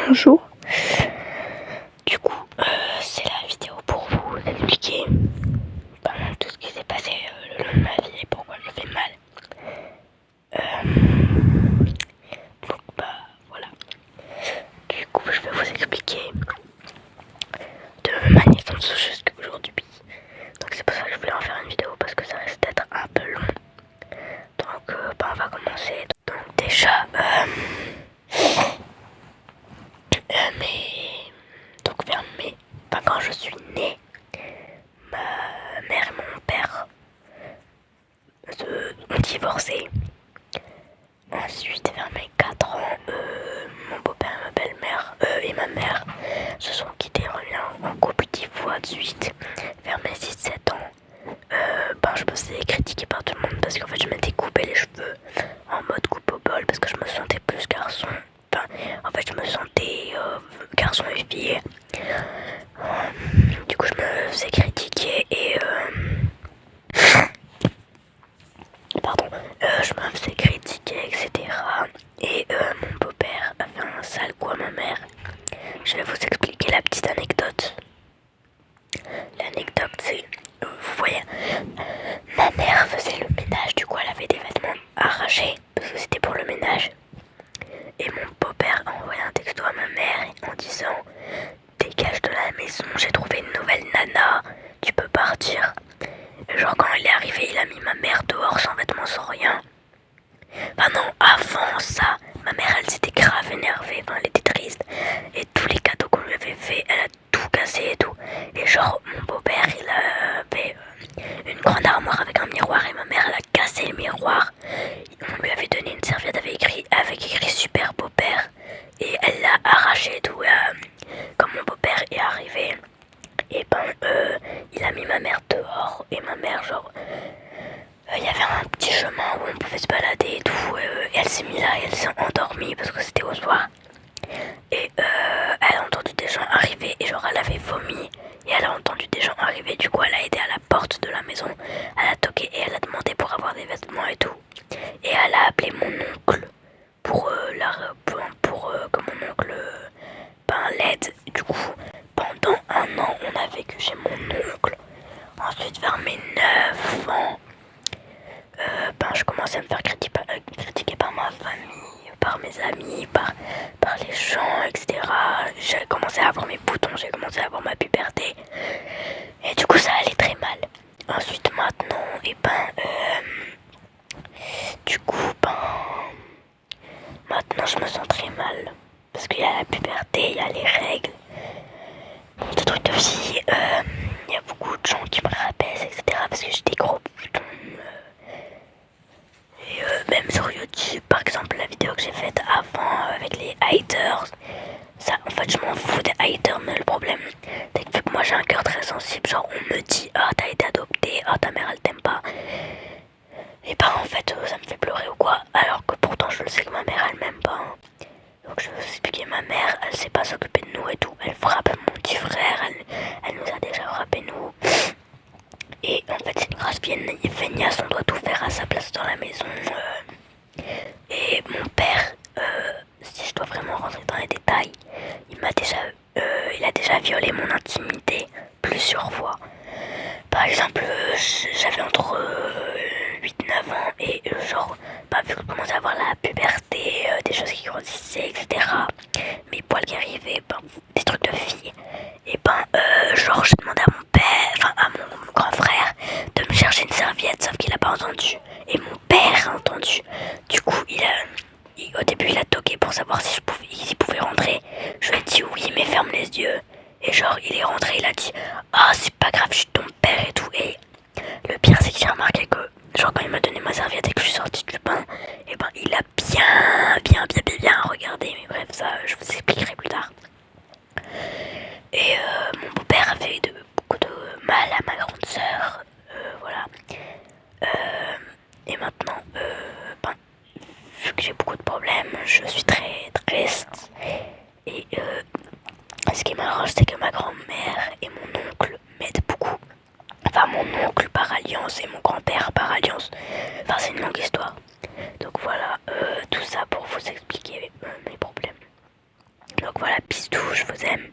bonjour. Du coup, c'est la vidéo pour vous expliquer tout ce qui s'est passé le long de ma vie et pourquoi je fais mal. Donc voilà. Du coup, je vais vous expliquer de ma naissance jusqu'aujourd'hui. Donc c'est pour ça que je voulais en faire une vidéo parce que ça risque d'être un peu long. Donc on va commencer. Donc déjà, quand je suis née, ma mère et mon père ont divorcé. Ensuite, vers mes 4 ans, mon beau-père et ma belle-mère et ma mère se sont quittés en couple 10 fois de suite. Vers mes 6-7 ans, je me faisais critiquer par tout le monde parce qu'en fait je m'étais coupé les cheveux en mode coupe au bol parce que je me sentais plus garçon. En fait je me sentais garçon et fille. Du coup je me faisais critiquer et je me faisais critiquer, etc. Et mon beau-père a fait un sale coup à ma mère. Je vais vous expliquer la petite anecdote. L'anecdote c'est, vous voyez, ma mère faisait le ménage, du coup elle avait des vêtements arrachés parce que c'était pour le ménage. Et mon beau-père a envoyé un texto à ma mère en disant: dégage de la maison, j'ai trouvé une nouvelle nana, tu peux partir. Genre quand il est arrivé, il a mis ma mère dehors sans vêtements, sans rien. Non, avant ça, ma mère elle s'était grave énervée, elle était triste. Et tous les cadeaux qu'on lui avait fait, elle a tout cassé et tout. Et genre mon beau-père il avait une grande armoire avec un miroir et ma mère elle a cassé le miroir. On lui avait donné une serviette avec écrit super beau-père. Et elle l'a arraché et tout. Quand mon beau-père est arrivé, et il a mis ma mère dehors. Et ma mère genre il y avait un petit chemin où on pouvait se balader et tout, et elle s'est mise là et elle s'est endormie parce que c'était au soir. Et elle a entendu des gens arriver et genre elle avait vomi et elle a entendu des gens arriver. Du coup elle a aidé à la porte de la maison, elle a toqué et elle a demandé pour avoir des vêtements et tout. Et elle a appelé mon oncle pour que mon oncle l'aide. Du coup pendant un an on a vécu chez mon oncle. Ensuite vers mes 9 ans, je commençais à me faire critiquer par ma famille, par mes amis, par les gens, etc. J'ai commencé à avoir mes boutons, j'ai commencé à avoir ma puberté. Et du coup ça allait très mal. Ensuite maintenant, maintenant je me sens très mal. Parce qu'il y a la puberté, il y a les règles. Des trucs de fille, il y a beaucoup de gens qui me rabaissent, etc. Parce que j'ai des gros boutons. Et même sur YouTube, par exemple, la vidéo que j'ai faite avant avec les haters, ça, en fait, je m'en fous des haters, mais le problème, c'est que vu que moi j'ai un cœur très sensible, genre on me dit: ah, t'as été adopté, ah, ta mère elle t'aime pas. Et en fait, ça me fait pleurer ou quoi, alors que pourtant je le sais que ma mère elle m'aime pas. Donc je vais vous expliquer, ma mère elle sait pas s'occuper de nous et tout, elle frappe mon petit frère, elle nous a déjà frappé nous. Et en fait c'est une grosse feignasse, on doit tout faire à sa place dans la maison. Et mon père, si je dois vraiment rentrer dans les détails, il a déjà violé mon intimité plusieurs fois. Par exemple, j'avais entre 8-9 ans et vu que je commençais à avoir la puberté, des choses qui grossissaient, etc. Mes poils qui arrivaient, des trucs de fille. Et j'ai demandé à mon père, à mon grand frère de me chercher une serviette, sauf qu'il a pas entendu. Et mon père a entendu. Du coup, au début, il a toqué pour savoir si il pouvait rentrer. Je lui ai dit oui, mais ferme les yeux. Et il est rentré, il a dit: ah, c'est pas grave, je suis ton père et tout. Et le pire, c'est que j'ai remarqué que, quand il m'a donné ma serviette et que je suis sortie du bain, il a bien regardé. Mais bref, ça, je vous expliquerai plus tard. Et mon beau-père a fait beaucoup de mal à ma grande sœur. Voilà. Et maintenant, vu que j'ai beaucoup de problèmes, je suis très triste. Et ce qui m'arrange, c'est que ma grand-mère et mon oncle m'aident beaucoup. Enfin, mon oncle par alliance et mon grand-père par alliance. Enfin, c'est une longue histoire. Donc voilà, tout ça pour vous expliquer mes problèmes. Donc voilà, bisous, je vous aime.